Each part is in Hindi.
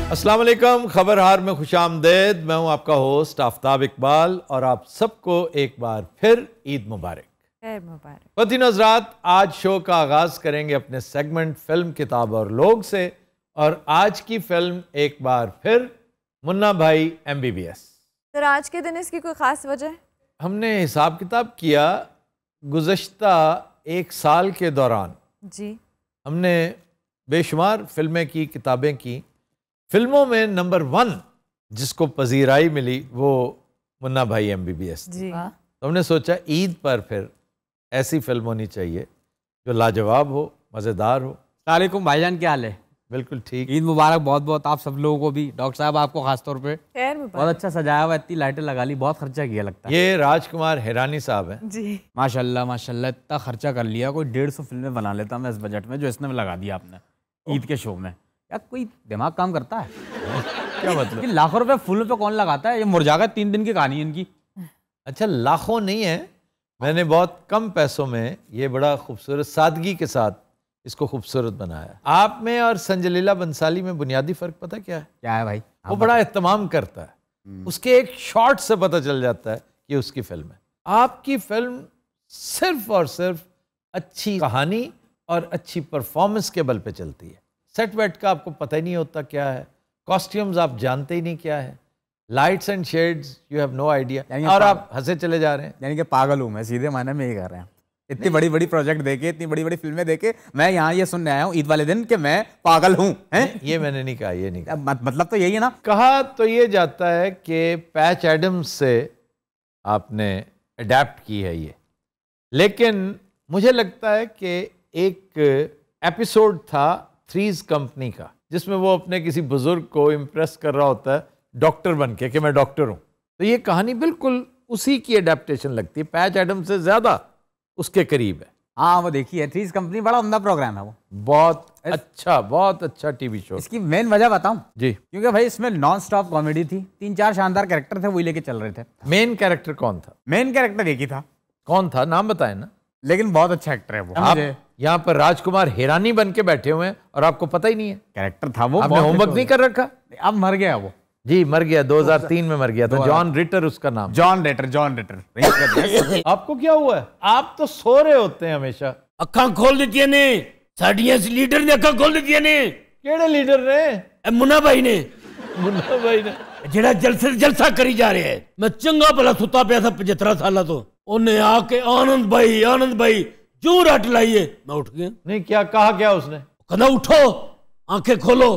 अस्सलाम वालेकुम, खबरहार में खुशामदेद। मैं हूं आपका होस्ट आफ्ताब इकबाल और आप सबको एक बार फिर ईद मुबारक। खैर मुबारक। वतीन हज़रात, आज शो का आगाज़ करेंगे अपने सेगमेंट फिल्म, किताब और लोग से। और आज की फिल्म एक बार फिर मुन्ना भाई MBBS। सर, आज के दिन इसकी कोई ख़ास वजह है? हमने हिसाब किताब किया, गुज़श्ता एक साल के दौरान जी हमने बेशुमार फिल्में की, किताबें की। फिल्मों में नंबर 1 जिसको पजीराई मिली वो मुन्ना भाई MBBS जी। तो हमने सोचा ईद पर फिर ऐसी फिल्म होनी चाहिए जो लाजवाब हो, मज़ेदार हो। वालेकुम भाईजान, क्या हाल है? बिल्कुल ठीक। ईद मुबारक बहुत बहुत आप सब लोगों को भी, डॉक्टर साहब आपको खास तौर पे। खैर मुबारक। बहुत अच्छा सजाया हुआ, इतनी लाइटें लगा ली, बहुत खर्चा किया लगता है। ये राजकुमार हिरानी साहब हैं जी। माशाल्लाह माशाल्लाह, इतना खर्चा कर लिया, कोई 150 फिल्में बना लेता मैं इस बजट में जो इसने लगा दिया आपने ईद के शो में। यार कोई दिमाग काम करता है? क्या मतलब? कि लाखों रुपए फूलों पे कौन लगाता है? ये मुरझागा 3 दिन की कहानी है इनकी। अच्छा, लाखों नहीं है, मैंने बहुत कम पैसों में ये बड़ा खूबसूरत सादगी के साथ इसको खूबसूरत बनाया। आप में और संजलीला बंसाली में बुनियादी फ़र्क पता क्या है? क्या है भाई? वो बड़ा एहतमाम करता है, उसके एक शॉट से पता चल जाता है कि उसकी फिल्म है। आपकी फिल्म सिर्फ और सिर्फ अच्छी कहानी और अच्छी परफॉर्मेंस के बल पे चलती है। सेट वेट का आपको पता ही नहीं होता क्या है, कॉस्ट्यूम्स आप जानते ही नहीं क्या है, lights and shades you have no idea, और आप हंसे चले जा रहे हैं। यानी कि पागल हूँ मैं, सीधे मायने में ये कर रहे हैं। इतनी बड़ी बड़ी प्रोजेक्ट देके, इतनी बड़ी बड़ी फिल्में देके मैं यहाँ ये सुनने आया हूँ ईद वाले दिन कि मैं पागल हूँ। ये मैंने नहीं कहा, ये नहीं कहा। मतलब तो यही है ना। कहा तो ये जाता है कि पैच एडम्स से आपने अडेप्ट की है ये, लेकिन मुझे लगता है कि एक एपिसोड था थ्रीज कंपनी का जिसमें वो अपने किसी बुजुर्ग को इम्प्रेस कर रहा होता है डॉक्टर बन के कि मैं डॉक्टर हूँ। तो ये कहानी बिल्कुल उसी की अडेप्टेशन लगती है, पैच एडम्स से ज्यादा उसके करीब है। हाँ वो देखी है, थ्रीज कंपनी बड़ा उम्दा प्रोग्राम है वो, बहुत अच्छा टीवी शो। इसकी मेन वजह बताऊं जी? क्योंकि भाई इसमें नॉन स्टॉप कॉमेडी थी, 3-4 शानदार कैरेक्टर थे, वही लेके चल रहे थे। मेन कैरेक्टर कौन था? मेन कैरेक्टर एक ही था। कौन था? नाम बताएं ना। लेकिन बहुत अच्छा एक्टर है वो। आप यहाँ पर राजकुमार हिरानी बन के बैठे हुए हैं और आपको पता ही नहीं है कैरेक्टर था वो। आपने होमवर्क नहीं कर रखा? अब मर गया वो। जी मर गया, 2003 में मर गया था। जॉन रिटर उसका नाम। John Ritter. आपको क्या हुआ है? आप तो सो रहे होते हैं हमेशा। अखा खोल दी ने साडियां लीडर ने अखा खोल दी ने। केड़े लीडर ने? मुन्ना भाई ने। मुन्ना भाई ने जेड़ा जलसे जलसा करी जा रहे है। मैं चंगा भला सुता पिया था 75 साल तो, उन्हें आके आनंद भाई जो रट लाइए, मैं उठ गया। नहीं, क्या कहा? क्या उसने? कहना उठो, आंखें खोलो,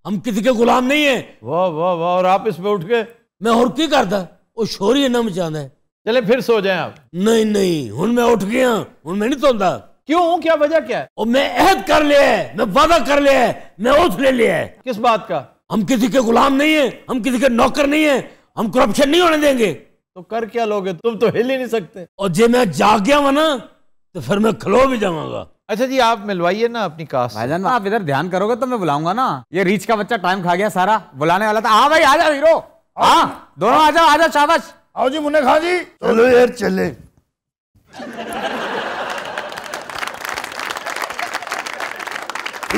हम किसी के गुलाम नहीं है। वाह वाह वाह। और आप इस पे उठ गए? मैं और की करता, वो शोरी है ना मचाना है। चले फिर सो जाएं आप। नहीं हुन मैं उठ गया, हुन मैं नहीं सोंदा। क्यों? क्या वजह क्या है? और मैं अहद कर लिया है, मैं वादा कर लिया है, मैं ओथ ले लिया है। किस बात का? हम किसी के गुलाम नहीं है, हम किसी के नौकर नहीं है, हम करप्शन नहीं होने देंगे। तो कर क्या लोगे? तुम तो हिल ही नहीं सकते। और जे मैं जाग गया वह ना तो फिर मैं खलो भी जाऊंगा। अच्छा जी, आप मिलवाइए ना अपनी कास्ट। भाईजान आप इधर ध्यान करोगे तो मैं बुलाऊंगा ना। ये रीच का बच्चा टाइम खा गया सारा, बुलाने वाला था। हाँ भाई आ जाओ हीरो, हाँ दोनों आ जाओ शाबाश। आओ जी मुन्ने खां जी। चलो यार चले।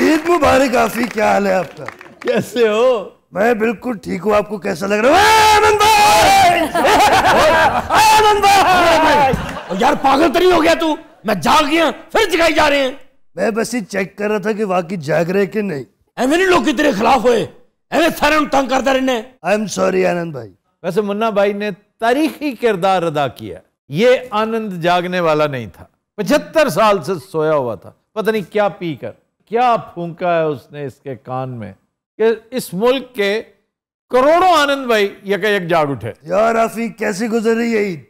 ईद मुबारक आफी, क्या हाल है आपका? कैसे हो? मैं बिल्कुल ठीक हूँ, आपको कैसा लग रहा है? आनंद भाई! और यार पागल तो नहीं हो गया तू? मैं जाग गया फिर जगाई जा रहे हैं। मैं बस ही चेक कर रहा था कि वाकई जाग रहे कि नहीं। एवं नहीं लोग तेरे खिलाफ होए, एवं सारे तंग करता रहने। आई एम सॉरी आनंद भाई। वैसे मुन्ना भाई ने तारीखी किरदार अदा किया। ये आनंद जागने वाला नहीं था, 75 साल से सोया हुआ था। पता नहीं क्या पी कर, क्या फूंका है उसने इसके कान में कि इस मुल्क के करोड़ों आनंद भाई यक जाग उठे। यार आफी कैसी गुजर रही है ईद?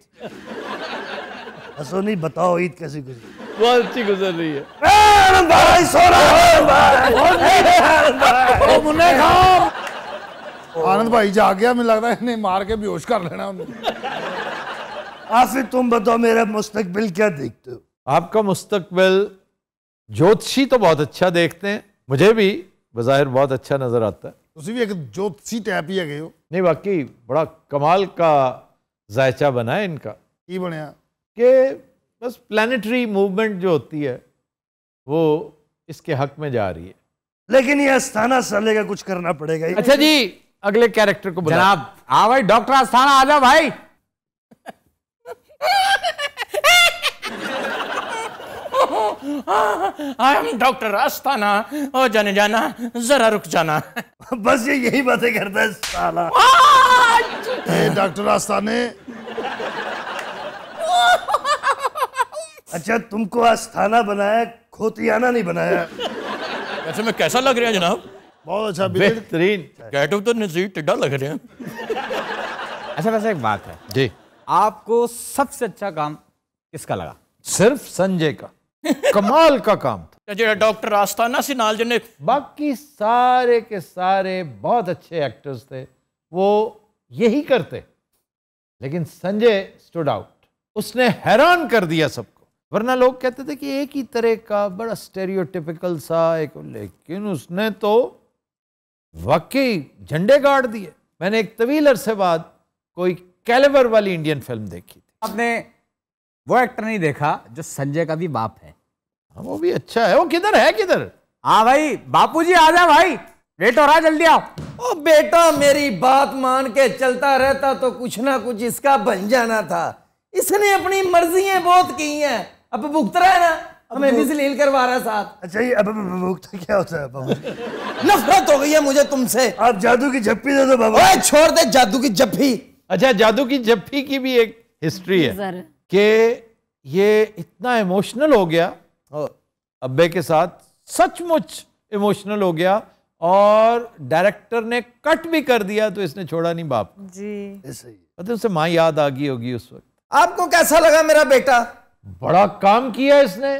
हंसो नहीं, बताओ ईद कैसी गुजरी? बहुत अच्छी गुजर रही है। आनंद भाई सो रहा। आनंद भाई जाग गया, मुझे लगता है इन्हें मार के बेहोश कर लेना उन्हें। आफी तुम बताओ मेरा मुस्तकबिल क्या देखते हो? आपका मुस्तकबिल ज्योतिषी तो बहुत अच्छा देखते हैं, मुझे भी बज़ाहिर बहुत अच्छा नजर आता है। तुसी भी एक ज्योतिषी टाइप ही है गए हो। नहीं वाकई बड़ा कमाल का जायचा बना है इनका। की बनया कि बस प्लानिटरी मूवमेंट जो होती है वो इसके हक में जा रही है। लेकिन ये अस्थाना साले का कुछ करना पड़ेगा। अच्छा जी, अगले कैरेक्टर को बुला। जनाब हाँ भाई, डॉक्टर आस्थाना आ जाओ भाई। I am doctor आस्थाना। ओ जाने जाना, जरा रुक जाना। बस ये यही बातें करता है साला। डॉक्टर आस्थाने, अच्छा तुमको आस्थाना बनाया, खोतियाना नहीं बनाया। वैसे मैं कैसा लग रहा है जनाब? बहुत अच्छा, बेहतरीन। गेटअप तो नजीर टिड्डा लग रहे हैं। अच्छा वैसे एक बात है जी, आपको सबसे अच्छा काम किसका लगा? सिर्फ संजय का कमाल का काम था। जो डॉक्टर आस्थाना से नाल जने बाकी सारे के सारे बहुत अच्छे एक्टर्स थे, वो यही करते, लेकिन संजय स्टूड आउट। उसने हैरान कर दिया सबको। वरना लोग कहते थे कि एक ही तरह का बड़ा स्टेरियोटिपिकल सा एक, लेकिन उसने तो वाकई झंडे गाड़ दिए। मैंने एक तवील अरसे बाद कोई कैलिबर वाली इंडियन फिल्म देखी थी। आपने वो एक्टर नहीं देखा जो संजय का भी बाप है? हाँ, वो भी अच्छा है। वो किधर है, किधर? हाँ भाई, बापूजी आ जा भाई, लेट हो रहा है, जल्दी आओ। ओ बेटा, मेरी बात मान के चलता रहता तो कुछ ना कुछ इसका बन जाना था। इसने अपनी मर्जियां बहुत की हैं, अब भुगत रहा है ना, हमें भी जलील करवा रहा है साथ। अच्छा ये अब भुगता क्या होता है बाबू? नफरत हो गई है मुझे तुमसे। आप जादू की झप्पी दे दो बाबू। ओए छोड़ दे जादू की जफ्फी। अच्छा, जादू की जफ्फी की भी एक हिस्ट्री है कि ये इतना इमोशनल हो गया अब्बे के साथ, सचमुच इमोशनल हो गया, और डायरेक्टर ने कट भी कर दिया तो इसने छोड़ा नहीं बाप जी। ऐसे ही मतलब उसे माँ याद आ गई होगी उस वक्त। आपको कैसा लगा मेरा बेटा? बड़ा काम किया इसने।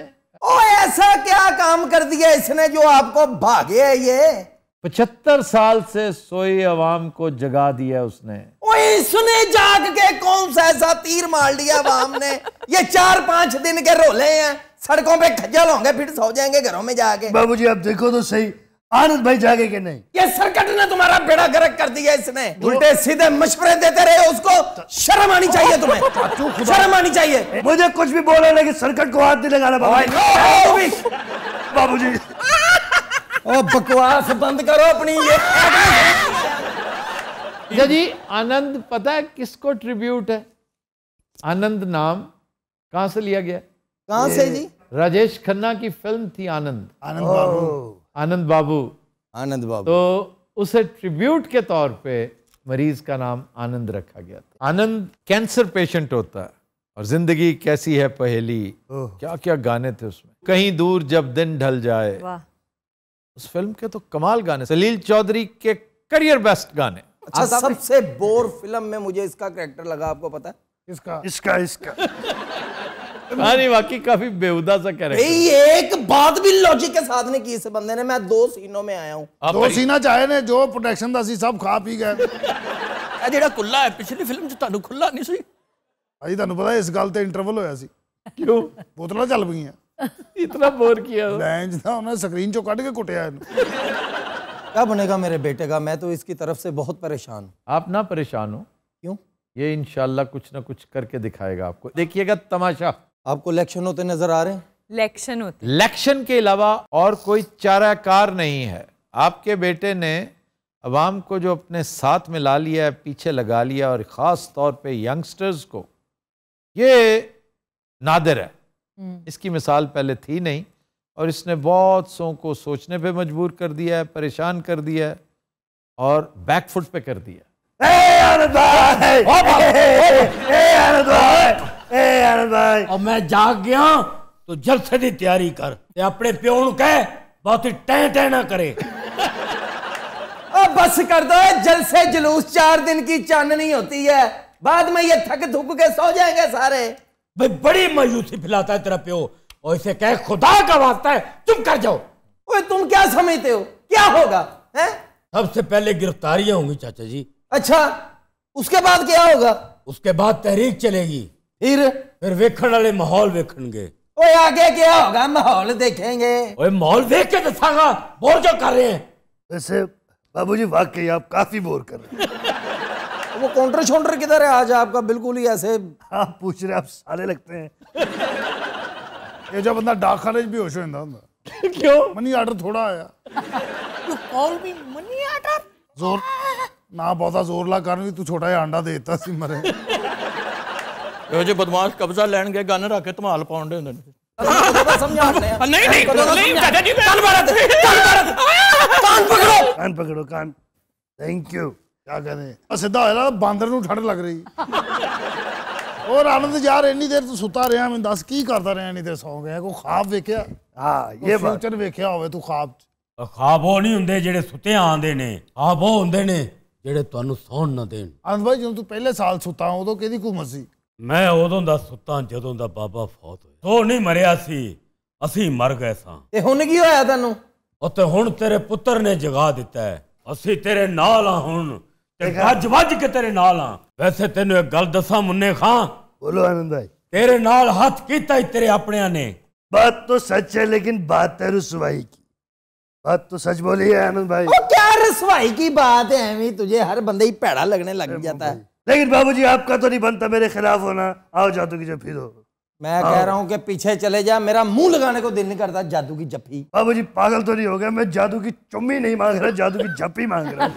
ओ ऐसा क्या काम कर दिया इसने जो आपको भागे है ये? 75 साल से सोई अवाम को जगा दिया उसने। ओए इसने जाग के कौन सा ऐसा तीर मार लिया अवाम ने? ये 4-5 दिन के रोले हैं, सड़कों पे खज्जल होंगे, फिर सो जाएंगे घरों में जाके। बाबूजी आप देखो तो सही, आनंद भाई जागे कि नहीं? ये सरकट ने तुम्हारा बेड़ा गर्क कर दिया इसने। उल्टे सीधे मशवरे देते रहे उसको। शर्म आनी चाहिए तुम्हें, शर्म आनी चाहिए। मुझे कुछ भी बोला लेकिन सरकट को हाथ नहीं लगाना बाबूजी। ओ बकवास बंद करो अपनी ये। अच्छा जी, आनंद पता है किसको ट्रिब्यूट है? आनंद नाम कहां से लिया गया? कहां से जी? राजेश खन्ना की फिल्म थी आनंद। आनंद बाबू, आनंद बाबू। आनंद बाबू। तो उसे ट्रिब्यूट के तौर पे मरीज का नाम आनंद रखा गया था। आनंद कैंसर पेशेंट होता है और जिंदगी कैसी है पहेली, क्या क्या गाने थे उसमें। कहीं दूर जब दिन ढल जाए, वाह। उस फिल्म के तो कमाल गाने। सलील चौधरी के करियर बेस्ट गाने। अच्छा सबसे बोर फिल्म में मुझे इसका कैरेक्टर लगा, आपको पता है? इसका इसका इसका नहीं, वाकई काफी बेहुदा सा कैरेक्टर। एक बात भी लॉजिक के साथ नहीं की इस बंदे ने। मैं 2 सीनों में आया हूं। दो सीना चाहे ने जो प्रोटेक्शन दा सी सब खा पी गए। ਜਿਹੜਾ ਕੁੱਲਾ ਹੈ ਪਿਛਲੀ ਫਿਲਮ 'ਚ ਤੁਹਾਨੂੰ ਖੁੱਲਾ ਨਹੀਂ ਸੀ। अजी ਤੁਹਾਨੂੰ पता इस गल ते इंटरवल होया सी। क्यों? बोतलां चल पईयां। इतना बोर किया? लैंज था उन्हें स्क्रीन चो कट के कुटिया इन्हू। क्या बनेगा मेरे बेटे का? मैं तो इसकी तरफ से बहुत परेशान हूं। आप ना परेशान हो, क्यों? ये इंशाल्लाह कुछ ना कुछ करके दिखाएगा आपको। देखिएगा तमाशा। आपको इलेक्शन होते नजर आ रहे हैं? इलेक्शन होती। इलेक्शन के अलावा और कोई चाराकार नहीं है। आपके बेटे ने अवाम को जो अपने साथ में ला लिया है, पीछे लगा लिया, और ख़ास तौर पे यंगस्टर्स को, ये नादिर है। इसकी मिसाल पहले थी नहीं, और इसने बहुत सौ को सोचने पे मजबूर कर दिया है, परेशान कर दिया है, और बैकफुट पे कर दिया। और मैं जाग गया तो जलसे की तैयारी कर ते अपने प्यो नूं कह बहुत ही टैं टैं ना करे। बस कर दो, जलसे जुलूस 4 दिन की चांदनी होती है, बाद में ये थक थुक के सो जाएंगे सारे। भाई बड़ी मायूसी फैलाता है तेरा प्यो, और इसे कह खुदा का वास्ता है चुप कर जाओ। ओए तुम क्या समझते हो क्या होगा है? सबसे पहले गिरफ्तारियां होंगी चाचा जी। अच्छा उसके बाद क्या होगा? उसके बाद तहरीक चलेगी, फिर वेखण वाले माहौल वेखणगे। ओए आगे क्या होगा? माहौल देखेंगे। ओए माहौल देख के दसांगा, बोर जो कर रहे हैं। वैसे बाबूजी वाकई आप काफी बोर कर रहे हैं। वो काउंटर शॉन्टर किधर है आज आपका? बिल्कुल ही ऐसे आप पूछ रहे, आप साले लगते हैं। ये जो बंदा डाकखाने भी होश होता क्यों? मनी आर्डर थोड़ा आया। You call me money order? जोर ना बहुता जोर ला कर भी तू छोटा जिहा आंडा दे दिता सी मरे। ਇਹੋ ਜਿਹੇ ਬਦਮਾਸ਼ ਕਬਜ਼ਾ ਲੈਣ ਗਏ ਗਨ ਰੱਖ ਕੇ ਧਮਾਲ ਪਾਉਂਦੇ ਹੁੰਦੇ ਨੇ। ਨਹੀਂ ਦਾਦਾ ਜੀ ਕਾਨ पकड़ो कान। Thank you. क्या कहते सीधा होया बांदर नूं ठंड लग रही। और आनंद यार इन्नी देर तू सुता रहा मैं दस की करता रहा इन्नी देर सौ गया कोई ख्वाब वेख्या? हाँ ये फ्यूचर वेख्या होवे तू ख्वाब ख्वाब वो नहीं हुंदे जेड़े सुते आंदे ने, ख्वाब वो हुंदे ने जेड़े तुहानू सौण ना देण। आनंद भाई जदों तू पहले साल सुता उदों किहदी हुकूमत सी? मैं उदों दा सुता जदों दा बाबा फौत होया। तो नहीं मरिया सी, असी मर गए सां। ते हुण की होया तैनू? ते हुण तेरे पुत्र ने जगा दिता है। असी तेरे नाल हां हुण ते भज के तेरे नाल हां। वैसे तेनू एक गल दसां मुन्ने खां। बोलो आनंद भाई। तेरे नाल हाथ कीता ही तेरे अपने ने। बात तो सच है लेकिन बात है रुसवाई की। बात तो सच बोली है आनंद भाई। ओ क्या रसवाई की बात है, एवं तुझे हर बंदे ही भैड़ा लगने लग जाता है। लेकिन बाबूजी आपका तो नहीं बनता मेरे खिलाफ होना। आओ जादू की जफ्फी दो। मैं कह रहा हूँ कि पीछे चले जा, मेरा मुंह लगाने को दिल नहीं करता जादू की जफ्फी। बाबूजी पागल तो नहीं हो गया? मैं जादू की चुम्मी नहीं मांग रहा, जादू की जफ्फी मांग रहा हूँ।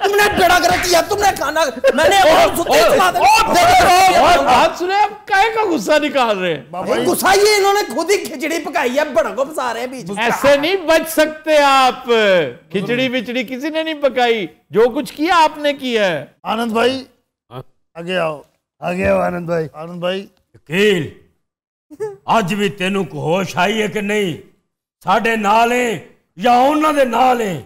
तुमने बेड़ा कर दिया, तुमने खाना मैंने बात सुने, आप काहे का गुस्सा निकाल रहे हैं? गुस्सा ये इन्होंने खुद ही खिचड़ी पकाई है, बड़ा को फंसा रहे हैं बीच। ऐसे नहीं बच सकते आप। खिचड़ी बिचड़ी किसी ने नहीं पकाई, जो कुछ किया आपने किया है। आनंद भाई आगे आओ, आगे आओ आनंद भाई। आनंद भाई वकील अज भी तेनू को होश आई है कि नहीं? साडे नाल है या उन्हां दे नाल है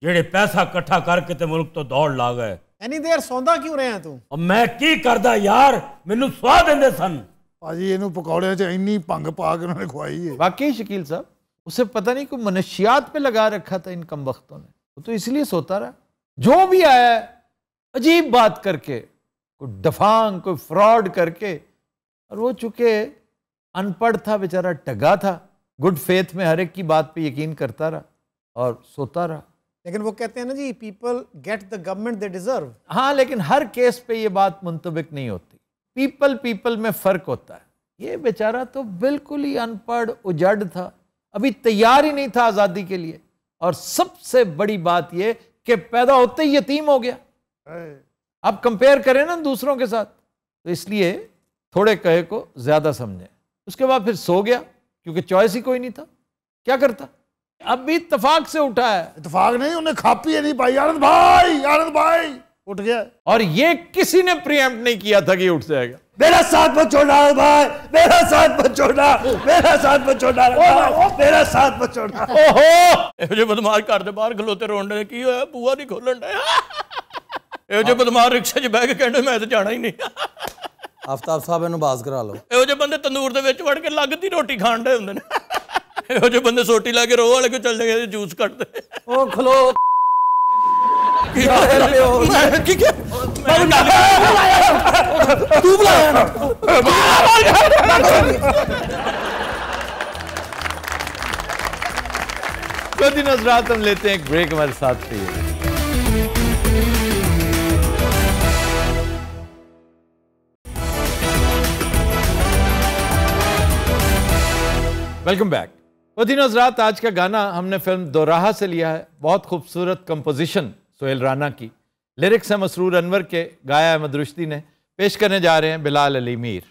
जेड़े पैसा इकट्ठा करके ते मुल्क तो दौड़ ला गए? इन्नी देर सौंदा क्यों रहा तू? मैं की करदा यार, मैनू स्वाद देंदे सन। भाजी इन्हू पकौड़े च इन्नी भंग पा के उन्होंने खुआई है। वाकई शकील साहब, उसे पता नहीं कोई मनशियात पे लगा रखा था इन कम वक्तों ने। वो तो इसलिए सोता रहा। जो भी आया अजीब बात करके, कोई डफांग, कोई फ्रॉड करके। और वो चूंकि अनपढ़ था बेचारा, टगा था, गुड फेथ में हर एक की बात पे यकीन करता रहा और सोता रहा। लेकिन वो कहते हैं ना जी, people get the government they deserve. हाँ, लेकिन हर केस पे ये बात मुंतबिक नहीं होती। पीपल में फर्क होता है। ये बेचारा तो बिल्कुल ही अनपढ़ उजड़ था, अभी तैयार ही नहीं था आज़ादी के लिए। और सबसे बड़ी बात ये कि पैदा होते ही यतीम हो गया। आप कंपेयर करें ना दूसरों के साथ, तो इसलिए थोड़े कहे को ज्यादा समझे। उसके बाद फिर सो गया, क्योंकि चॉइस ही कोई नहीं था। क्या करता? अब भी इत्तेफाक से उठा है। इत्तेफाक नहीं, उन्हें खापी है नहीं पाई। आनंद भाई उठ गया। और ये किसी ने प्रीएम्प्ट नहीं किया था कि उठ जाएगा। मेरा साथ मत छोड़ना आनंद भाई, मेरा साथ मत छोड़ना, मेरा साथ मत छोड़ना, मेरा साथ मत छोड़ना। ओहो, ਇਹੋ ਜਿਹੇ ਬਦਮਾਸ਼ ਘਰ ਦੇ ਬਾਹਰ ਖਲੋਤੇ ਰੋਣ ਦੇ, ਕੀ ਹੋਇਆ? ਬੂਆ ਨਹੀਂ ਖੋਲਣ ਡਿਆ। ਇਹੋ ਜਿਹੇ ਬਦਮਾਸ਼ ਰਿਕਸ਼ੇ 'ਚ ਬਹਿ ਕੇ ਕਹਿੰਦੇ ਮੈਂ ਤਾਂ ਜਾਣਾ ਹੀ ਨਹੀਂ। ਆਫਤਾਬ ਸਾਹਿਬ ਇਹਨੂੰ ਬਾਜ਼ ਕਰਾ ਲਓ। ਇਹੋ ਜਿਹੇ ਬੰਦੇ ਤੰਦੂਰ ਦੇ ਵਿੱਚ ਵੜ ਕੇ ਲੱਗ ਦੀ ਰੋਟੀ ਖਾਣ ਦੇ ਹੁੰਦੇ ਨੇ। ਇਹੋ ਜਿਹੇ ਬੰਦੇ ਸੋਟੀ ਲਾ ਕੇ ਰੋਹ ਵਾਲੇ ਕੋ ਚੱਲ ਜਾਂਦੇ, ਜੂਸ ਕੱਢਦੇ। ਉਹ ਖਲੋ ਕੀ ਤੂੰ ਬੁਲਾਇਆ ਨਾ। तो दिन हज़रात हम लेते हैं एक ब्रेक, हमारे साथ रहिए। Welcome back. तो दिन हज़रात, आज का गाना हमने फिल्म दोराहा से लिया है। बहुत खूबसूरत कंपोजिशन सोहेल राना की, लिरिक्स है मसरूर अनवर के, गाया अहमद रुश्दी ने। पेश करने जा रहे हैं बिलाल अली मीर।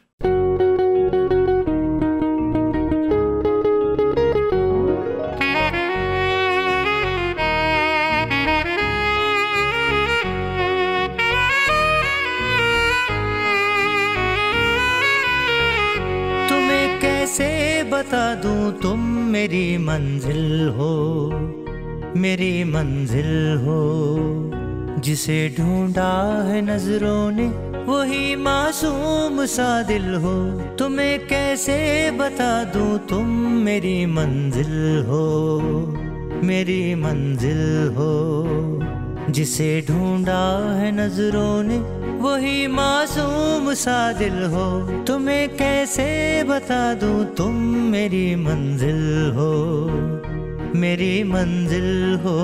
बता दूं तुम मेरी मंजिल हो, मेरी मंजिल हो। जिसे ढूंढा है नजरों ने वही मासूम सा दिल हो। तुम्हें कैसे बता दूं तुम मेरी मंजिल हो, मेरी मंजिल हो। जिसे ढूंढा है नजरों ने वही मासूम सा दिल हो। तुम्हें कैसे बता दूं तुम मेरी मंजिल हो, मेरी मंजिल हो।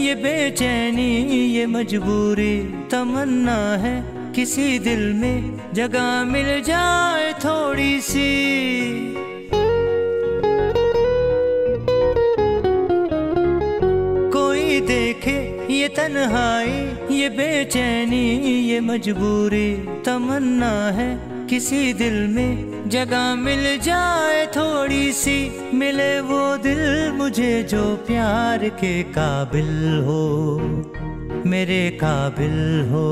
ये बेचैनी ये मजबूरी, तमन्ना है किसी दिल में जगह मिल जाए थोड़ी सी। कोई देखे ये तन्हाई ये बेचैनी ये मजबूरी, तमन्ना है किसी दिल में जगह मिल जाए थोड़ी सी। मिले वो दिल मुझे जो प्यार के काबिल हो, मेरे काबिल हो,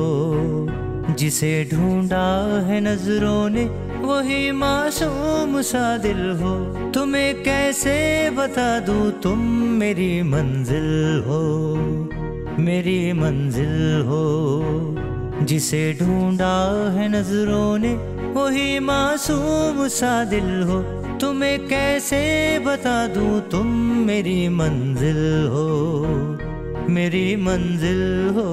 जिसे ढूंढा है नजरों ने वही मासूम सा दिल हो। तुम्हें कैसे बता दूं तुम मेरी मंजिल हो, मेरी मंजिल हो, जिसे ढूंढा है नजरों ने वही मासूम सा दिल हो। तुम्हें कैसे बता दूं तुम मेरी मंजिल हो, मेरी मंजिल हो।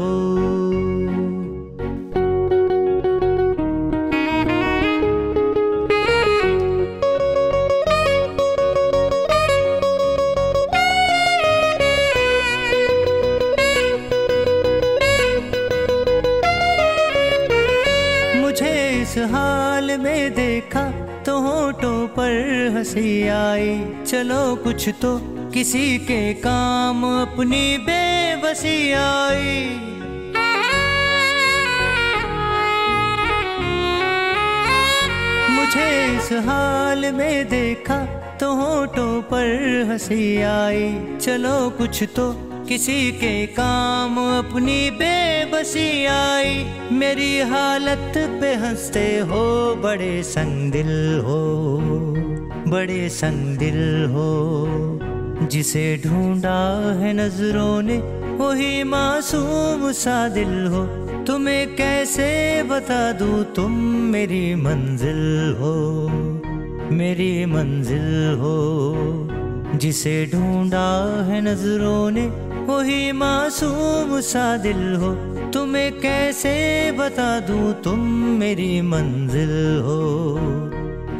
हाल में देखा तो होठों पर हंसी आई, चलो कुछ तो किसी के काम अपनी बेबसी आई। मुझे इस हाल में देखा तो होठों पर हंसी आई, चलो कुछ तो किसी के काम अपनी बेबसी आई। मेरी हालत पे हंसते हो बड़े संगदिल हो, बड़े संगदिल हो, जिसे ढूंढा है नजरों ने वही मासूम सा दिल हो। तुम्हें कैसे बता दूं तुम मेरी मंजिल हो, मेरी मंजिल हो, जिसे ढूंढा है नजरों ने वही मासूम सा दिल हो। तुम्हें कैसे बता दूं तुम मेरी मंजिल हो,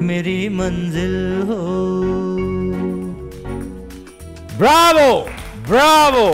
मेरी मंजिल हो। Bravo, bravo.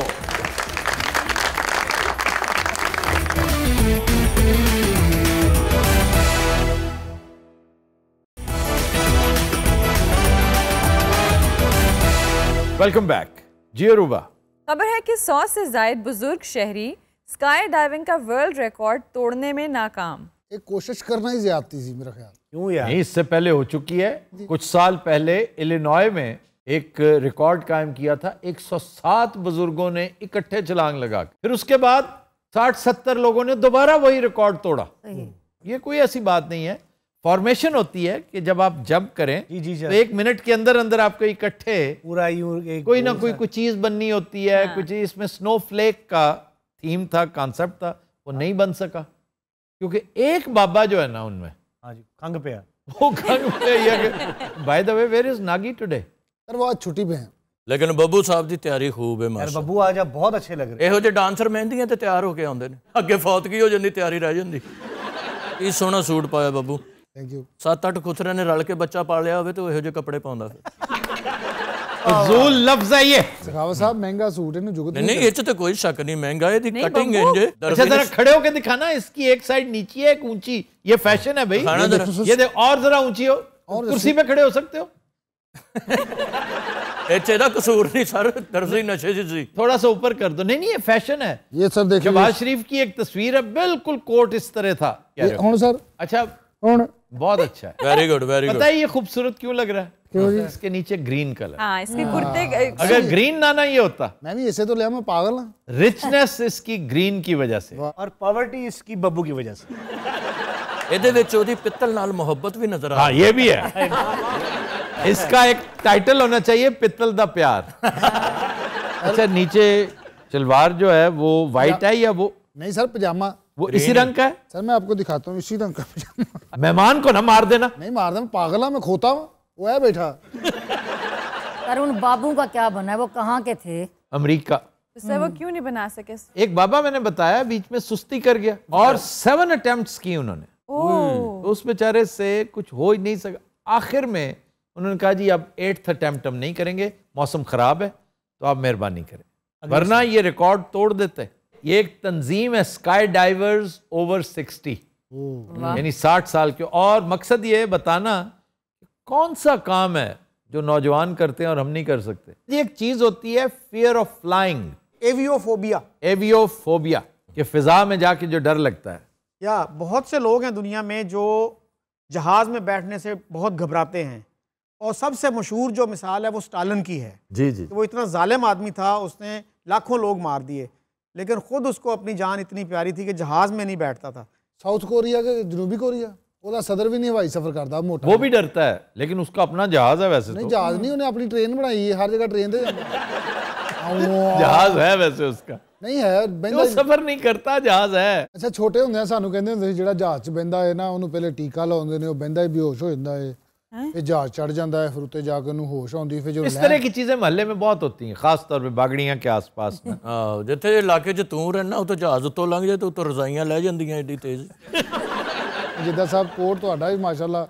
Welcome back. जी अरूबा, खबर है कि 100 से जायद बुजुर्ग शहरी स्काई डाइविंग का वर्ल्ड रिकॉर्ड तोड़ने में नाकाम। एक कोशिश करना ही ज्यादती थी मेरा ख्याल। क्यों यार? नहीं, इससे पहले हो चुकी है। कुछ साल पहले इलिनॉय में एक रिकॉर्ड कायम किया था, 107 बुजुर्गों ने इकट्ठे छलांग लगा। फिर उसके बाद 60-70 लोगों ने दोबारा वही रिकॉर्ड तोड़ा। ये कोई ऐसी बात नहीं है। फॉर्मेशन होती है कि जब आप जंप करें तो 1 मिनट के अंदर अंदर आपको इकट्ठे पूरा कोई ना कोई चीज बननी होती है। कुछ इसमें स्नोफ्लेक का थीम था, कॉन्सेप्ट था, वो नहीं बन सका क्योंकि एक बाबा जो है ना उनमें, हाँ जी, खंग पे है। वो खंग पे है। By the way, where is Nagi today? Sir वो आज छुट्टी पे हैं। लेकिन ਬੱਬੂ ਸਾਹਿਬ ਦੀ ਤਿਆਰੀ ਖੂਬ ਹੈ यार ਮਾਸ਼ਾ ਬੱਬੂ आज आप बहुत अच्छे लग रहे ਇਹੋ ਜਿਹੇ ਡਾਂਸਰ ਮਹਿੰਦੀਆਂ ਤੇ ਤਿਆਰ ਹੋ ਕੇ ਆਉਂਦੇ ਨੇ, ਅੱਗੇ ਫੌਤਗੀ ਹੋ ਜਾਂਦੀ, ਤਿਆਰੀ ਰਹਿ ਜਾਂਦੀ। ਕੀ ਸੋਹਣਾ ਸੂਟ ਪਾਇਆ ਬੱਬੂ। Thank you. 7-8 ਖੁਸਰੇ ਨੇ ਰਲ ਕੇ ਬੱਚਾ ਪਾ ਲਿਆ ਹੋਵੇ ਤੇ ਉਹ ਇਹੋ ਜਿਹੇ ਕੱਪੜੇ ਪਾਉਂਦਾ ਫਿਰ। फजूल लफ्ज है ये। सखावत साहब महंगा सूट है ना जुगत नहीं नहीं, ਇਹ 'ਚ ਤੇ ਕੋਈ ਸ਼ੱਕ नहीं, महंगा है, दी कटिंग है इंज। अच्छा जरा खड़े होके दिखाना, इसकी एक साइड नीची है, एक ऊंची। ये फैशन है भाई। ये देख, और जरा ऊंची हो, कुर्सी पे खड़े हो सकते हो। ਇਹਦਾ ਕਸੂਰ नहीं सर, दर्जी नशे जी। थोड़ा सा ऊपर कर दो। नहीं नहीं, ये फैशन है। ये सर देखिए, शहबाज शरीफ की एक तस्वीर है, बिल्कुल कोट इस तरह था। कौन सर? अच्छा, कौन? बहुत अच्छा है। Very good, very good. पता है ये खूबसूरत क्यों लग रहा है? क्यों जी? इसके नीचे ग्रीन कलर। हाँ, इसके कुर्ते अगर ग्रीन ना ना ये होता। मैं भी ऐसे तो लिया, मैं पागल ना। रिचनेस इसकी ग्रीन की वजह से, और पॉवर्टी इसकी बब्बू की वजह से। ਇਹਦੇ ਵਿੱਚ ਉਹਦੀ ਪਿੱਤਲ ਨਾਲ ਮੁਹੱਬਤ ਵੀ ਨਜ਼ਰ ਆ। हाँ ये भी है। इसका एक टाइटल होना चाहिए, पित्तल दा प्यार। अच्छा, नीचे सलवार जो है वो वाइट है या वो? नहीं सर, पजामा वो इसी रंग का है। सर मैं आपको दिखाता हूँ, इसी रंग का पजामा। मेहमान को ना मार देना। नहीं मार दे, पागल है, मैं खोता हूँ, वो है बैठा। पर उन बाबू का क्या बना है? वो कहाँ के थे? अमेरिका। तो सर वो क्यों नहीं बना सके? एक बाबा मैंने बताया बीच में सुस्ती कर गया और 7 अटेम्प्ट्स की उन्होंने। तो उस बेचारे से कुछ हो ही नहीं सका। आखिर में उन्होंने कहा जी अब 8th अटेम्प्ट हम नहीं करेंगे, मौसम ख़राब है, तो आप मेहरबानी करें। वरना ये रिकॉर्ड तोड़ देते। ये एक तंजीम है स्काई डाइवर्स ओवर 60, यानी 60 साल के। और मकसद ये है बताना कौन सा काम है जो नौजवान करते हैं और हम नहीं कर सकते। ये एक चीज होती है फियर ऑफ फ्लाइंग, एवियोफोबिया। एवियोफोबिया, कि फिजा में जाके जो डर लगता है। या बहुत से लोग हैं दुनिया में जो जहाज में बैठने से बहुत घबराते हैं, और सबसे मशहूर जो मिसाल है वो स्टालिन की है। जी जी। वो इतना जालिम आदमी था, उसने लाखों लोग मार दिए, लेकिन खुद उसको अपनी जान इतनी प्यारी थी कि जहाज में नहीं बैठता था। साउथ कोरिया के जनूबी कोरिया ਉਹਦਾ ਸਦਰ भी नहीं हवाई सफर करता, मोटा वो भी डरता है, लेकिन उसका अपना जहाज है। वैसे नहीं तो जहाज नहीं, उन्हें अपनी ट्रेन बनाई है, हर जगह ट्रेन से जहाज है वैसे उसका नहीं है, वो सफर नहीं करता, जहाज है। ਅੱਛਾ ਛੋਟੇ ਹੁੰਦੇ ਆ ਸਾਨੂੰ ਕਹਿੰਦੇ ਹੁੰਦੇ ਸੀ ਜਿਹੜਾ ਜਹਾਜ਼ 'ਚ ਬਹਿੰਦਾ ਹੈ ਨਾ ਉਹਨੂੰ ਪਹਿਲੇ ਟੀਕਾ ਲਾਉਂਦੇ ਨੇ, ਉਹ ਬਹਿੰਦਾ ਹੀ ਬੇਹੋਸ਼ ਹੋ ਜਾਂਦਾ ਹੈ, फिर जहाज चढ़ जाता है, फिर उत्ते जाकर उन्हें होश आती है। फिर जो इस तरह की चीजें मोहल्ले में बहुत होती हैं, खास तौर पे बागड़ियां के आसपास में। जिथे इलाके च तू रहना उत्थे जहाज उत्तों लंघ जाए तो उत्तों रजाइयां लै जांदियां एडी तेज। जिद्दां साहब कोट तुहाडा भी माशाअल्लाह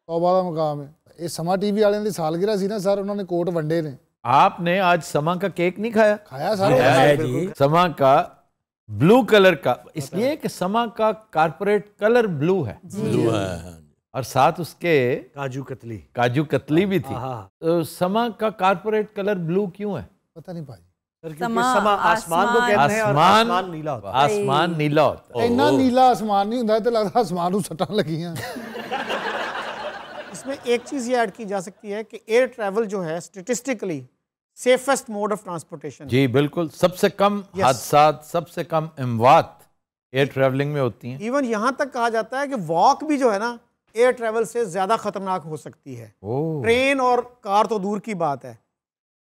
तौबा दा मुकाम है। ये समा टीवी वालियां दी सालगिरह सी ना सर, उन्होंने कोट वंडे ने। आपने आज समा का केक नहीं खाया? खाया सर, समा का ब्लू कलर का, इसलिए कि समा का कारपोरेट कलर ब्लू है। ब्लू है और साथ उसके काजू कतली भी थी। तो समा का कारपोरेट कलर ब्लू क्यों है? पता नहीं भाई। समा आसमान को कहते हैं और आसमान नीला होता है। आसमान नीला होता है। इन्ना नीला आसमान नहीं होता, तो लगता आसमान को सट्टां लगियां। इसमें एक चीज़ ये ऐड की जा सकती है कि एयर ट्रैवल जो है statistically safest mode of transportation. जी बिल्कुल, सबसे कम हादसात, सबसे कम अमवात एयर ट्रैवलिंग में होती हैं। इवन यहाँ तक कहा जाता है कि वॉक भी जो है ना एयर ट्रैवल से ज़्यादा ख़तरनाक हो सकती है। ट्रेन और कार तो दूर की बात है।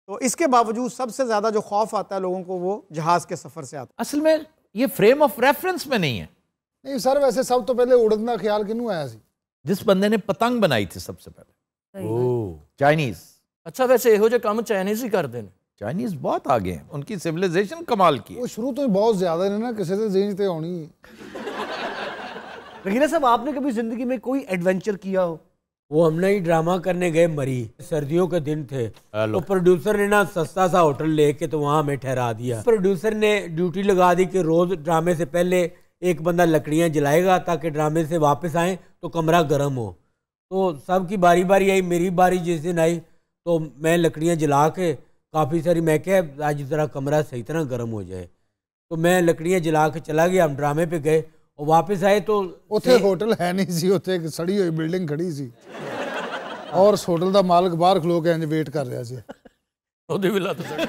तो इसके बावजूद सबसे ज़्यादा जो खौफ आता है लोगों को वो जहाज़ के सफ़र से आता है। असल में ये फ्रेम ऑफ रेफरेंस में नहीं है। नहीं सर, वैसे सब तो पहले उड़न का ख्याल किनू आया सी? जिस बंदे ने पतंग बनाई थी सबसे पहले, चाइनीज। अच्छा वैसे ਇਹੋ ਜਿਹੇ ਕੰਮ ਚਾਈनीज ही करते हैं। चाइनीज बहुत आगे हैं, उनकी सिविलाइजेशन कमाल की है। वो शुरू तो ही बहुत ज्यादा ने ना, किसी से जेंज ते होनी है। रहीना साहब, आपने कभी जिंदगी में कोई एडवेंचर किया हो? वो हमने ही ड्रामा करने गए मरी, सर्दियों के दिन थे, तो प्रोड्यूसर ने ना सस्ता सा होटल लेके तो वहाँ हमें ठहरा दिया। प्रोड्यूसर ने ड्यूटी लगा दी कि रोज ड्रामे से पहले एक बंदा लकड़ियाँ जलाएगा ताकि ड्रामे से वापस आए तो कमरा गर्म हो। तो सबकी बारी बारी आई, मेरी बारी जिस दिन आई तो मैं लकड़ियाँ जला के काफ़ी सारी, मैं क्या आज ज़रा कमरा सही तरह गर्म हो जाए, तो मैं लकड़ियाँ जला के चला गया। हम ड्रामे पे गए और वापस आए तो उत्थे होटल है नहीं सी, उत्थे एक सड़ी हुई बिल्डिंग खड़ी सी और उस होटल का मालिक बाहर खलो के इंज वेट कर रहा सी। ਉਹਦੀ ਵੀ ਲੱਤ ਸੜੀ।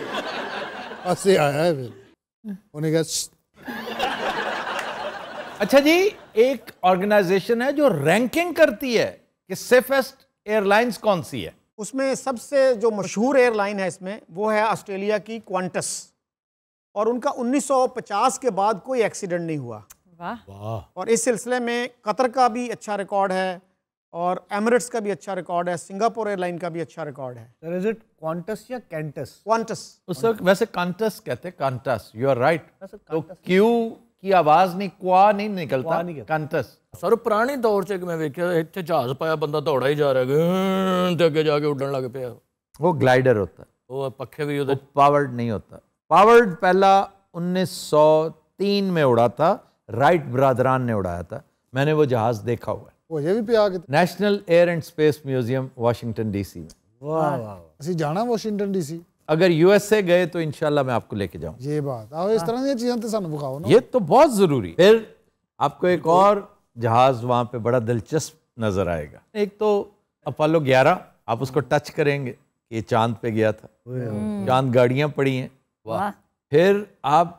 पासे आया है, फिर उन्हें कहा अच्छा जी, एक ऑर्गेनाइजेशन है जो रैंकिंग करती है कि सेफेस्ट एयरलाइंस कौन सी है। उसमें सबसे जो मशहूर एयरलाइन है इसमें वो है ऑस्ट्रेलिया की क्वांटस, और उनका 1950 के बाद कोई एक्सीडेंट नहीं हुआ। वाह। और इस सिलसिले में कतर का भी अच्छा रिकॉर्ड है और एमिरेट्स का भी अच्छा रिकॉर्ड है, सिंगापुर एयरलाइन का भी अच्छा रिकॉर्ड है। सर इज इट क्वांटस या कैंटस? क्वांटस। उस वक्त वैसे कांटस कहते हैं, कांटस, यू आर राइट। तो क्यू की आवाज नहीं, क्वा नहीं निकलता, कांटस। सर पुराने दौर च मैं वेख्या इत्थे जहाज पाया बंदा दौड़ा ही जा रहा है ते अगे जाके उड़न लग पिया। वो ग्लाइडर होता है, वो पखे भी उधर पावर्ड नहीं होता। पावर्ड पहला 1903 में उड़ा था, राइट ब्रादरान ने उड़ाया था, मैंने वो जहाज देखा हुआ है। वो ये भी पिया के national air and space museum Washington DC में। वाह वाह, ਅਸੀਂ ਜਾਣਾ ਵਾਸ਼ਿੰਗਟਨ ਡੀਸੀ। अगर यूएसए गए तो इंशाल्लाह मैं आपको लेके जाऊँ। ये बात आओ, इस तरह की चीज़ें तो सानू दिखाओ ना। ये तो बहुत जरूरी। फिर आपको एक और जहाज वहां पे बड़ा दिलचस्प नजर आएगा। एक तो अपोलो 11, आप उसको टच करेंगे, ये चांद पे गया था, चांद गाड़ियां पड़ी हैं। वाह। फिर आप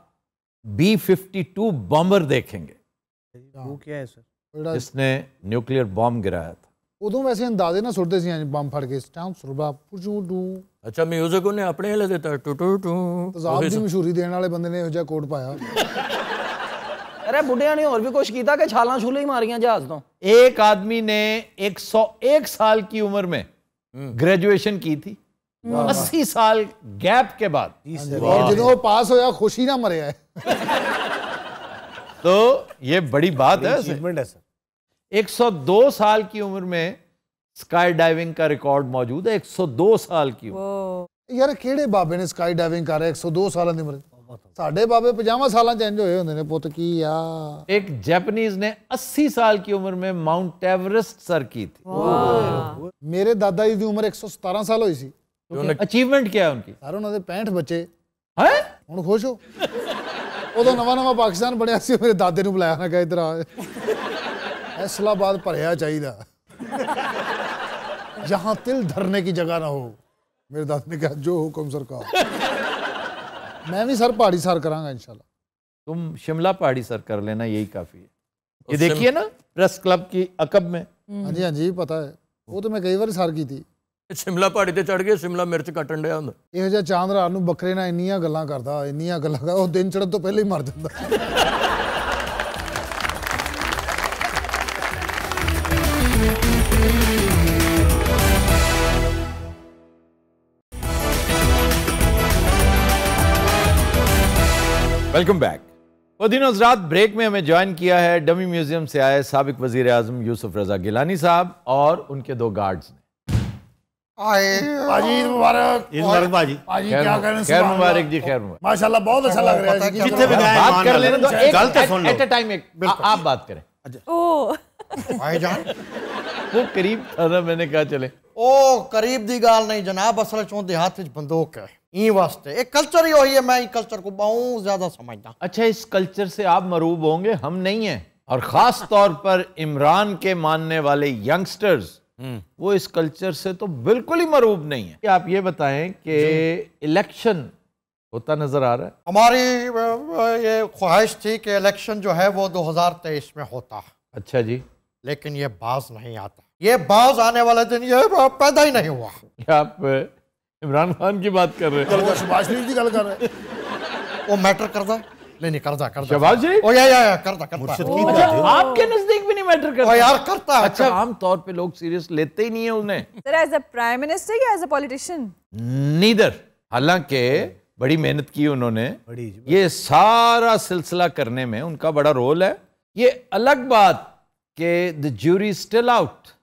B-52 बॉम्बर देखेंगे, वो क्या है सर? जिसने न्यूक्लियर बॉम्ब गिराया था। उदों वैसे अंदाजे ना सुटते सी बम फड़ के स्टाम सुरबा पुजू डू। अच्छा म्यूजिक उन्हें अपने वाले देता टू टू टू। तजाब दी मशहूरी देने वाले बंदे ने ਇਹੋ ਜਿਹਾ कोट पाया। अरे बुढ़िया ने और भी कुछ किया कि छाला छूले ही मारियां जहाज तो। एक आदमी ने 101 साल की उम्र में ग्रेजुएशन की थी, 80 साल गैप के बाद। और जिन्हों पास होया खुशी ना मरे है। तो ये बड़ी बात है। अचीवमेंट है सर। 102 साल की उम्र में स्काई डाइविंग का रिकॉर्ड मौजूद है। 102 साल की उम्र। यार ਕਿਹੜੇ ਬਾਬੇ ਨੇ ਸਕਾਈ ਡਾਈਵਿੰਗ ਕਰ ਰਿਹਾ 102 ਸਾਲਾਂ ਦੀ ਉਮਰ ਸਾਡੇ ਬਾਬੇ 50 ਸਾਲਾਂ ਚ ਇੰਜ ਹੋਏ ਹੁੰਦੇ ਨੇ ਪੁੱਤ ਕੀ ਆ एक जापानीज ने 80 साल की उम्र में माउंट एवरेस्ट सर की थी ਮੇਰੇ ਦਾਦਾ ਜੀ ਦੀ ਉਮਰ 117 ਸਾਲ ਹੋਈ ਸੀ अचीवमेंट क्या है उनकी ਸਰ ਉਹਨਾਂ ਦੇ 65 ਬੱਚੇ है ਹੁਣ ਖੁਸ਼ ਹੋ ਉਦੋਂ ਨਵਾਂ ਪਾਕਿਸਤਾਨ ਬਣਿਆ ਸੀ ਮੇਰੇ ਦਾਦੇ ਨੂੰ ਬੁਲਾਇਆ ਨਾ ਕਿ ਇੱਧਰ ਆ ਇਸਲਾਮਾਬਾਦ ਭਰਿਆ ਚਾਹੀਦਾ जहाँ तिल धरने की जगह ना हो मेरे दादा ने कहा जो हुक्म सरकार मैं भी सर पहाड़ी सर करांगा इंशाल्लाह तुम शिमला पहाड़ी सर कर लेना यही काफी है ये देखिए ना प्रेस क्लब की अकब में हाँ जी पता है वो तो मैं कई बार सर की थी शिमला पहाड़ी ते चढ़ गए शिमला मिर्च कटन दिया हुंदा ਇਹੋ ਜਿਹਾ ਚਾਂਦ ਰਾਤ ਨੂੰ ਬੱਕਰੇ ਨਾਲ ਇੰਨੀਆਂ ਗੱਲਾਂ ਕਰਦਾ ਉਹ ਦਿਨ ਚੜ੍ਹਨ ਤੋਂ ਪਹਿਲਾਂ ਹੀ ਮਰ ਜਾਂਦਾ वेलकम बैक। दिन हज़रात ब्रेक में हमें ज्वाइन किया है डमी म्यूजियम से आए साबिक वजीर आजम यूसुफ रजा गिलानी साहब और उनके दो गार्ड्स ने। ईद मुबारक बाजी क्या कह रहे हैं खैर मुबारक जी खैर मुबारक माशाल्लाह बहुत अच्छा लग रहा है जितने भी गए बात कर लेने दो एट अ टाइम आप बात करें भाईजान वो करीब था ना मैंने कहा चले ओ करीब दी गाल नहीं जनाब असल चों देहात विच बंदूक है ई वास्ते एक कल्चर ही होई है मैं कल्चर को बहुत ज्यादा समझदा अच्छा इस कल्चर से आप मरूब होंगे हम नहीं हैं और ख़ास तौर पर इमरान के मानने वाले यंगस्टर्स वो इस कल्चर से तो बिल्कुल ही मरूब नहीं है आप ये बताएं कि इलेक्शन होता नजर आ रहा है हमारी ये ख्वाहिश थी कि इलेक्शन जो है वो 2023 में होता अच्छा जी लेकिन ये बाज नहीं आता ये बाज आने वाले दिन ये पैदा ही नहीं हुआ क्या आप इमरान खान की बात कर रहे हैं सुभाष शरीफ की गल कर रहे वो मैटर करदा नहीं करदा शहबाज जी ओ या करदा अच्छा आपके नजदीक भी नहीं मैटर करता यार करता है अच्छा आम तौर पे लोग सीरियस लेते ही नहीं है उन्हें sir as a prime minister या एज अ पॉलिटिशियन नीदर हालांकि बड़ी मेहनत की उन्होंने ये सारा सिलसिला करने में उनका बड़ा रोल है ये अलग बात कि the jury still out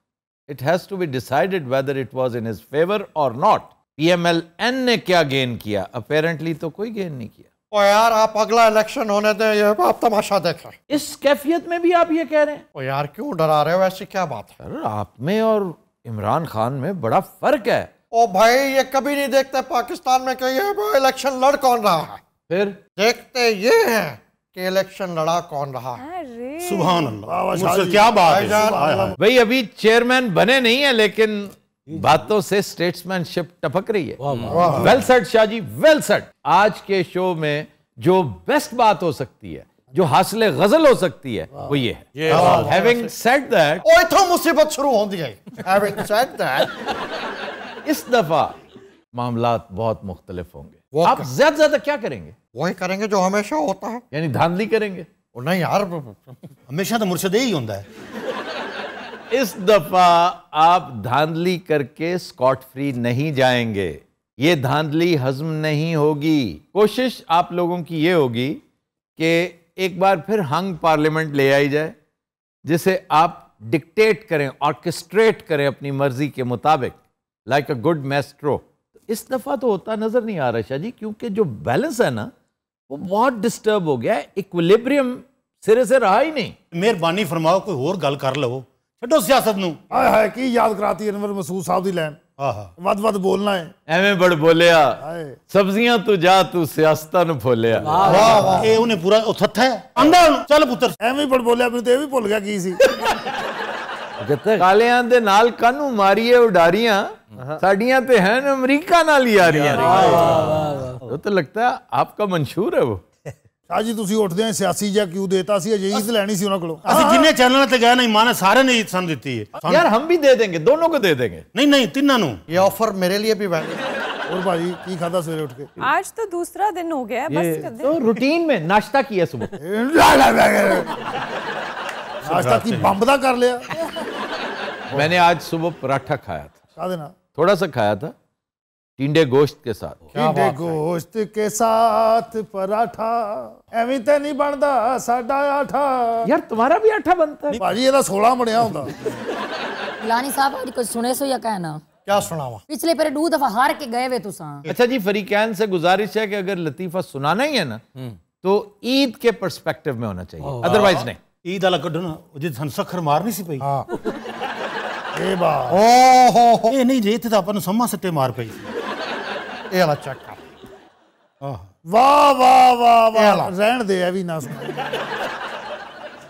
it has to be decided whether it was in his favour और नॉट पीएमएलएन ने क्या गेन किया अपेरेंटली तो कोई गेन नहीं किया ओ यार आप अगला इलेक्शन होने दें ये आप तमाशा देखें इस कैफियत में भी आप ये कह रहे हैं ओ यार क्यों डरा रहे हो ऐसी क्या बात है सर आप में और इमरान खान में बड़ा फर्क है ओ भाई ये कभी नहीं देखते पाकिस्तान में कि ये इलेक्शन लड़ कौन रहा है फिर देखते ये है कि इलेक्शन लड़ा कौन रहा है सुभान अल्लाह क्या बात है भाई अभी चेयरमैन बने नहीं है लेकिन बातों से स्टेट्समैनशिप टपक रही है well said Shah ji well said आज के शो में जो बेस्ट बात हो सकती है जो हासिल गजल हो सकती है वो ये है हैविंग सेड दैट ओ इथों मुसीबत शुरू होंदी है हैविंग सेड दैट इस दफा मामलात बहुत मुख्तलिफ होंगे आप ज्यादा ज्यादा क्या करेंगे वही करेंगे जो हमेशा होता है यानी धांधली करेंगे ओ नहीं यार हमेशा तो मुर्शद ही होता है इस दफा आप धांधली करके स्कॉट फ्री नहीं जाएंगे ये धांधली हजम नहीं होगी कोशिश आप लोगों की ये होगी कि एक बार फिर हंग पार्लियामेंट ले आई जाए जिसे आप डिक्टेट करें ऑर्केस्ट्रेट करें अपनी मर्जी के मुताबिक लाइक अ गुड मैस्ट्रो इस दफा तो होता नजर नहीं आ रहा शाह जी क्योंकि जो बैलेंस है ना वो बहुत डिस्टर्ब हो गया है इक्विलिब्रियम सिरे से रहा ही नहीं मेहरबानी फरमाओ कोई और गल कर लो छो सियासत नूं हाय हाय की याद कराती अनवर मसूद साहब दी लैन वद वद बोलना है एवें बड़ बोलिया सब्जियां तू जा तू सियासतां नु फोलिया वाह ए उन्हें पूरा थत्था है आंदा चल पुत्र एवें बड़ बोलिया मैं तो ये भी भुल गया की सी कहते कालियां दे नाल कानू मारिए उडारियां साडियां ते हैं अमेरिका नाल ही आ रही तो लगता है आपका मंशूर है वो शाह जी तुसी उठदे हैं सियासी जा क्यों देता सी अजे ईद लेनी सी उन्हां कोलों ਅਸੀਂ ਜਿੰਨੇ ਚੈਨਲਾਂ ਤੇ ਗਏ ਨਾ ਇਮਾਨ ਸਾਰੇ ਨੇ ਈਦ ਸਾਨੂੰ ਦਿੱਤੀ ਹੈ यार हम भी दे देंगे दोनों को दे देंगे नहीं ਤਿੰਨਾਂ ਨੂੰ ये ऑफर मेरे लिए भी वैलिड और भाजी की खादा सवेरे उठ के आज तो दूसरा दिन हो गया है बस कर दे तो रूटीन में नाश्ता किया सुबह नाश्ता की बंब दा कर लिया मैंने आज सुबह पराठा खाया था का देना थोड़ा सा खाया था टिंडे गोश्त के साथ टिंडे गोश्त के साथ पराठा एवें ते नहीं बनदा साडा आठा यार तुम्हारा भी आठा बनता है भाजी ਇਹਦਾ 16 ਬਣਿਆ ਹੁੰਦਾ गिलानी साहब आज कुछ सुने सो या कहना क्या सुनावा? पिछले पर 2 दफा हार के गए वे तुसा। अच्छा जी, फरीकैन से गुजारिश है कि अगर लतीफ़ा सुनाना ही है ना तो ईद के पर्सपेक्टिव में होना चाहिए, अदरवाइज नहीं। ईद वाला कड्डो ना, जिस सखर मार नहीं सी पई। हाँ ये बात ओहो ये नहीं जे थे तो अपन सम्मा सट्टे मार पई। ये वाला चेक कर। वाह वाह वाह वाह, रहन दे अभी ना सुना।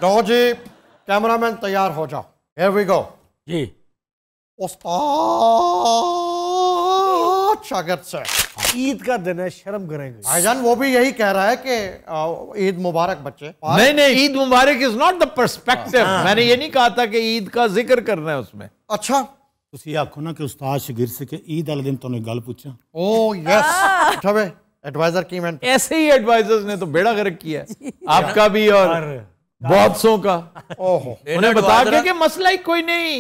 लो जी, कैमरामैन तैयार हो जाओ। Here we go। जी उस्ताद शागिर्द से ईद का दिन है, शर्म करेंगे। भाईजान वो भी यही कह रहा है कि ईद मुबारक बच्चे। नहीं नहीं, ईद मुबारक इज नॉट द पर्सपेक्टिव। मैंने ये नहीं कहा था कि ईद का जिक्र करना है उसमें। अच्छा ਤੁਸੀਂ ਆਖੋ ਨਾ ਕਿ ਉਸਤਾਦ ਸ਼ਾगिर्द से कि ईद वाले दिन तूने गल पूछा। ओ यस। अच्छा वे एडवाइजर की मैं ऐसे ही एडवाइजर्स ने तो बेड़ा गर्क किया है, आपका भी और बहुत सौ का। ओहो उन्हें बता के कि मसला ही कोई नहीं,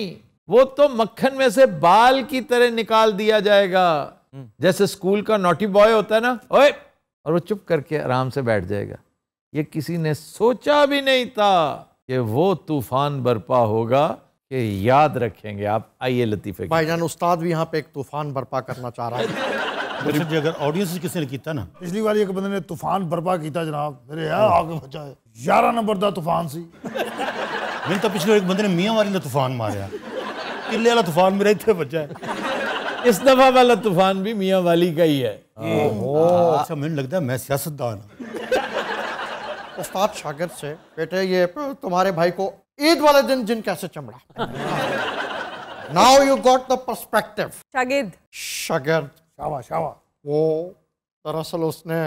वो तो मक्खन में से बाल की तरह निकाल दिया जाएगा, जैसे स्कूल का नॉटी बॉय होता है ना, ओए, और वो चुप करके आराम से बैठ जाएगा। ये किसी ने सोचा भी नहीं था कि वो तूफान बरपा होगा, कि याद रखेंगे आप। आइए लतीफे भाईजान, उस्ताद भी यहाँ पे एक तूफान बर्पा करना चाह रहा है। जी अगर ऑडियंस किसी ने किया ना, पिछली बार एक बंदे ने तूफान बर्पा किया जनाब, मेरे यार आगे बचा है 11 नंबर का तूफान सी। मैंने तो पिछले एक बंदे ने मियाँ वाली ने तूफान मारा, किले वाला तूफान मेरे इतने बचा है। इस दफा वाला तूफान भी मियाँ वाली का ही है। अच्छा मैंने लगता है मैं सियासतदान। उस्ताद शागिर्द से, बेटे ये तुम्हारे भाई को ईद वाले दिन जिन कैसे चमड़ा। Now you got the perspective. शागिर्द शागिर्द शाबाश शाबाश। वो दरअसल उसने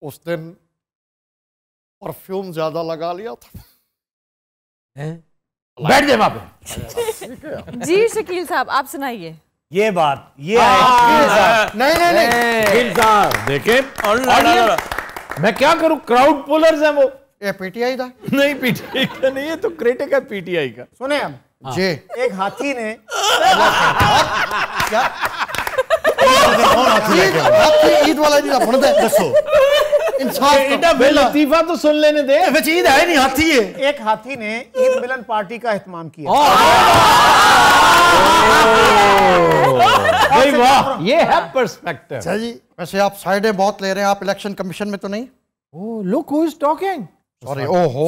उस दिन परफ्यूम ज्यादा लगा लिया था। बैठ जाए वहां पे। जी शकील साहब आप सुनाइए। ये बात ये नहीं नहीं नहीं देखे मैं क्या करूं, क्राउड पुलर्स हैं वो। ये पीटीआई था? नहीं पीटीआई का नहीं, ये तो क्रिटिक है पीटीआई का। सुने हम जी, एक हाथी ने ईद वाला दिन अपन दे दसो इंसान लतीफा तो सुन लेने दे। ईद है नहीं, हाथी है। एक हाथी ने ईद मिलन पार्टी का एहतमाम किया। वाह, ये है पर्सपेक्टिव। अच्छा जी, वैसे आप साइडें बहुत ले रहे हैं, आप इलेक्शन कमीशन में तो नहीं? Oh look who is talking. Sorry, ओहो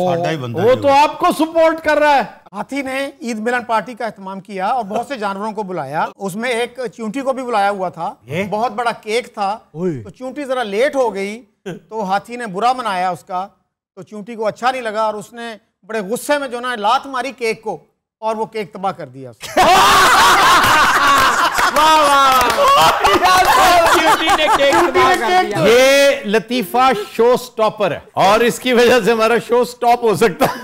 वो तो आपको सपोर्ट कर रहा है। हाथी ने ईद मिलन पार्टी का एहतमाम किया और बहुत से जानवरों को बुलाया। उसमें एक चींटी को भी बुलाया हुआ था। बहुत बड़ा केक था, तो चींटी जरा लेट हो गई तो हाथी ने बुरा मनाया उसका, तो चींटी को अच्छा नहीं लगा और उसने बड़े गुस्से में जो ना लात मारी केक को और वो केक तबाह कर दिया। ये लतीफा शो स्टॉपर है और इसकी वजह से हमारा शो स्टॉप हो सकता है।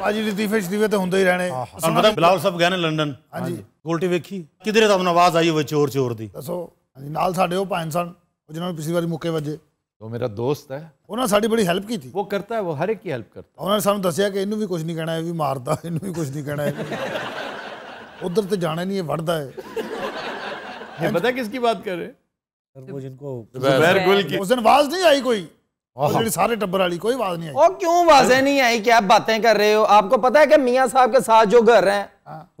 भाजी लतीफे शतीफे तो होंगे ही रहने। ਤੁਹਾਨੂੰ ਪਤਾ ਬਿਲਾਲ ਸਾਹਿਬ ਗਏ ਨੇ ਲੰਡਨ। ਹਾਂਜੀ ਗੋਲਟੀ ਵੇਖੀ ਕਿਧਰੇ ਤਾਂ ਆਵਾਜ਼ ਆਈ ਹੋਵੇ ਚੋਰ ਚੋਰ ਦੀ। ਦੱਸੋ ਹਾਂਜੀ, ਨਾਲ ਸਾਡੇ ਉਹ ਭਾਣ ਸਨ ਜਿਨ੍ਹਾਂ ਨੂੰ ਪਿਛਲੀ ਵਾਰੀ ਮੁੱਕੇ ਵੱਜੇ। तो मेरा दोस्त है, ਉਹਨਾਂ ਸਾਡੀ ਬੜੀ ਹੈਲਪ ਕੀਤੀ। वो करता है, वो हर एक की हेल्प करता ਉਹਨਾਂ ਨੇ ਸਾਨੂੰ ਦੱਸਿਆ ਕਿ ਇਹਨੂੰ ਵੀ ਕੁਝ ਨਹੀਂ ਕਹਿਣਾ, ਇਹ ਵੀ ਮਾਰਦਾ, ਇਹਨੂੰ ਵੀ ਕੁਝ ਨਹੀਂ ਕਹਿਣਾ, ਉਧਰ ਤੇ ਜਾਣਾ नहीं, ये वड़दा है। है। पता है किसकी बात कर रहे हैं? जुबैर गुल की। उस दिन आवाज नहीं आई कोई, सारे टब्बर वाली कोई आवाज नहीं आई। और क्यों आवाजें नहीं आई? क्या बातें कर रहे हो? आपको पता है कि मियाँ साहब के साथ जो घर हैं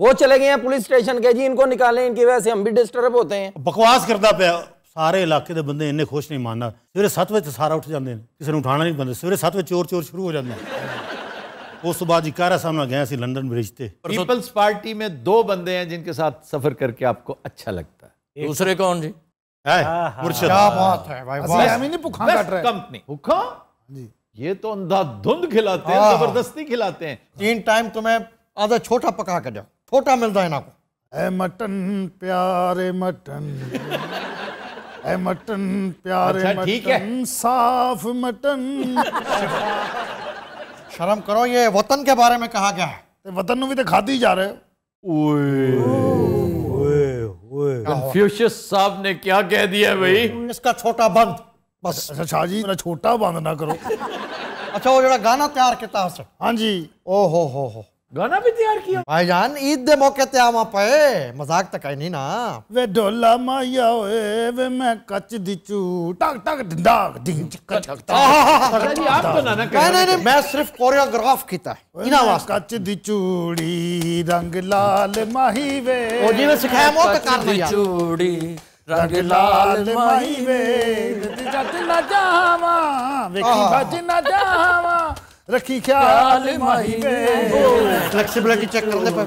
वो चले गए हैं पुलिस स्टेशन के, जी इनको निकालें, इनकी वजह से हम भी डिस्टर्ब होते हैं। बकवास करता पे सारे इलाके के बंदे इन्ने खुश नहीं मानना। सवेरे 7 बजे सारा उठ जाते हैं, किसी ने उठाना नहीं बंदे। सवेरे 7 बजे चोर चोर शुरू हो जाते हैं। उस बाद कारा सामने गए सी लंदन ब्रिज पे। पीपल्स पार्टी में 2 बंदे हैं जिनके साथ सफर करके आपको अच्छा लगता है। दूसरे कौन जी? मुर्शिद। क्या बात है भाई, भूखा काट रहा है कंपनी भूखा जी, ये तो अंधाधुंध खिलाते हैं, जबरदस्ती खिलाते हैं। 3 टाइम तुम्हें आधा छोटा पका के जाओ, छोटा मिलता है ना को। ए मटन प्यारे मटन, ए मटन प्यारे अच्छा, ठीक है। मटन, साफ मटन। शर्म करो, ये वतन के बारे में कहा गया है। वतन भी तो खाते ही जा रहे हो। कन्फ्यूशियस साहब ने क्या कह दिया भाई? इसका छोटा बंद बस। अच्छा शाह जी, मेरा छोटा बंद ना करो। अच्छा वो जरा गाना तैयार किया। हाँ जी। ओ हो गाना भी तैयार किया भाईजान ईद दे मौके ते आवा पे मजाक तक है नहीं ना वे ढोला माया ओए वे मैं कच दी चू टक टक डाक डिंग चक चक जी आप तो ना नहीं मैं सिर्फ कोरियोग्राफ कीता है इना वास्ते कच दी चूड़ी रंग लाल माही वे ओ जी ने सिखाया मो तो कर लिया चूड़ी रंग लाल माही वे जट ना जावा वेखी भज ना जावा रखी ख्याल माही वे फ्लेक्सिबिलिटी चेक करने पर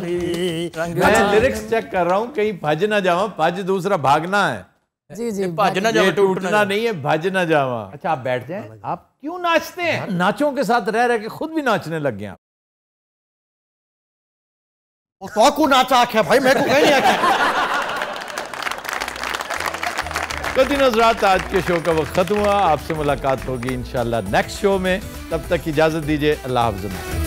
मैं लिरिक्स चेक कर रहा हूँ कहीं भज ना जावा भज दूसरा भागना है जी जी भज ना जावा टूटना नहीं है भज ना जावा अच्छा आप बैठ जाएं आप क्यों नाचते हैं नाचों के साथ रह रह के खुद भी नाचने लग गए तो को नाचा आख्या भाई मैं को कहीं नहीं आख्या तो दिनों रात आज के शो का वक्त खत्म हुआ आपसे मुलाकात होगी इंशाल्लाह नेक्स्ट शो में तब तक इजाजत दीजिए अल्लाह हाफ़िज़।